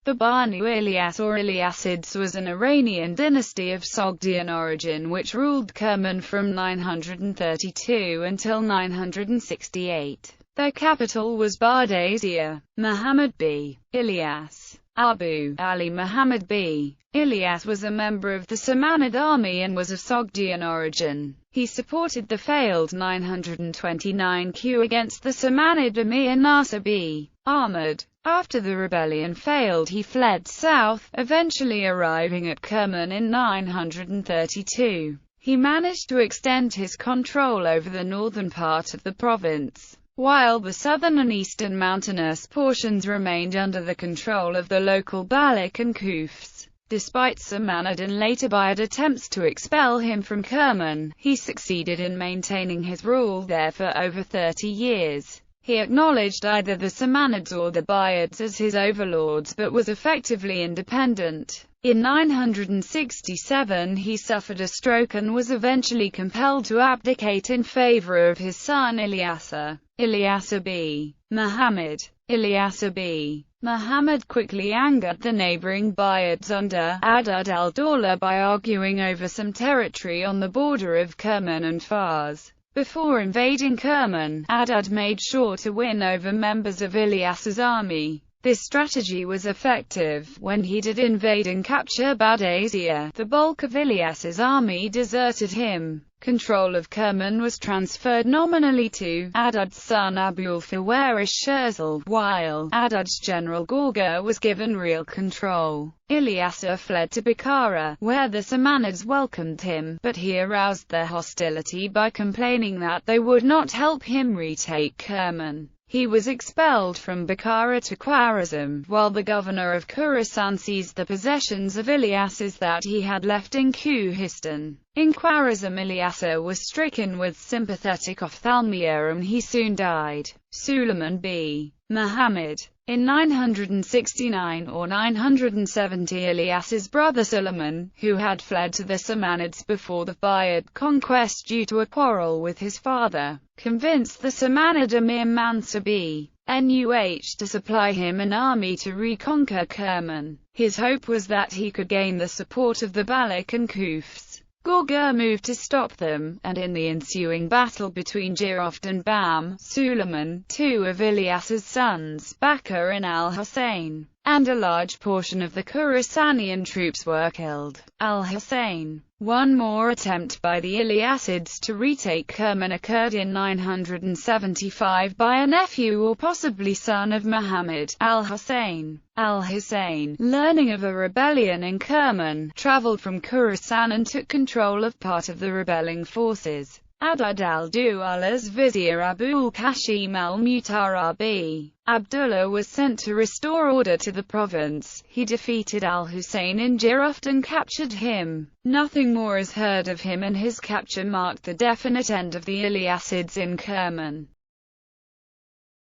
The Banu Ilyas or Ilyasids was an Iranian dynasty of Sogdian origin which ruled Kerman from 932 until 968. Their capital was Bardasiya. Muhammad b. Ilyas, Abu Ali Muhammad b. Ilyas was a member of the Samanid army and was of Sogdian origin. He supported the failed 929 coup against the Samanid emir Nasir b. Ahmad. After the rebellion failed, he fled south, eventually arriving at Kerman in 932. He managed to extend his control over the northern part of the province, while the southern and eastern mountainous portions remained under the control of the local Baloch and Kufs. Despite Samanid and later Bayad attempts to expel him from Kerman, he succeeded in maintaining his rule there for over 30 years. He acknowledged either the Samanids or the Bayads as his overlords but was effectively independent. In 967 he suffered a stroke and was eventually compelled to abdicate in favor of his son Ilyasa. Ilyasa b. Muhammad. Ilyasa b. Muhammad quickly angered the neighboring Bayads under Adad al-Dawla by arguing over some territory on the border of Kerman and Fars. Before invading Kerman, Adad made sure to win over members of Ilyas's army. This strategy was effective. When he did invade and capture Bardasiya, the bulk of Ilyas's army deserted him. Control of Kerman was transferred nominally to Adad's son Abul-Fawaris Sherzal, while Adad's general Gorga was given real control. Ilyasa fled to Bukhara, where the Samanids welcomed him, but he aroused their hostility by complaining that they would not help him retake Kerman. He was expelled from Bukhara to Khwarazm, while the governor of Khorasan seized the possessions of Ilyas's that he had left in Khuhistan. In Khwarazm, Ilyasa was stricken with sympathetic ophthalmia and he soon died. Suleiman b. Muhammad. In 969 or 970, Ilyas's brother Suleiman, who had fled to the Samanids before the Bayad conquest due to a quarrel with his father, convinced the Samanid emir Mansur b. Nuh to supply him an army to reconquer Kerman. His hope was that he could gain the support of the Baloch and Kufs. Gorga moved to stop them, and in the ensuing battle between Jiroft and Bam, Suleiman, two of Ilyas's sons, Bakr and al-Hussein, and a large portion of the Khorasanian troops were killed. Al-Hussein. One more attempt by the Ilyasids to retake Kerman occurred in 975 by a nephew or possibly son of Muhammad, al-Hussein. Al-Hussein, learning of a rebellion in Kerman, traveled from Khorasan and took control of part of the rebelling forces. Adad al-Du'ala's vizier Abul Kashim al-Mutara b. Abdullah was sent to restore order to the province. He defeated al-Hussein in Jiroft and captured him. Nothing more is heard of him, and his capture marked the definite end of the Ilyasids in Kerman.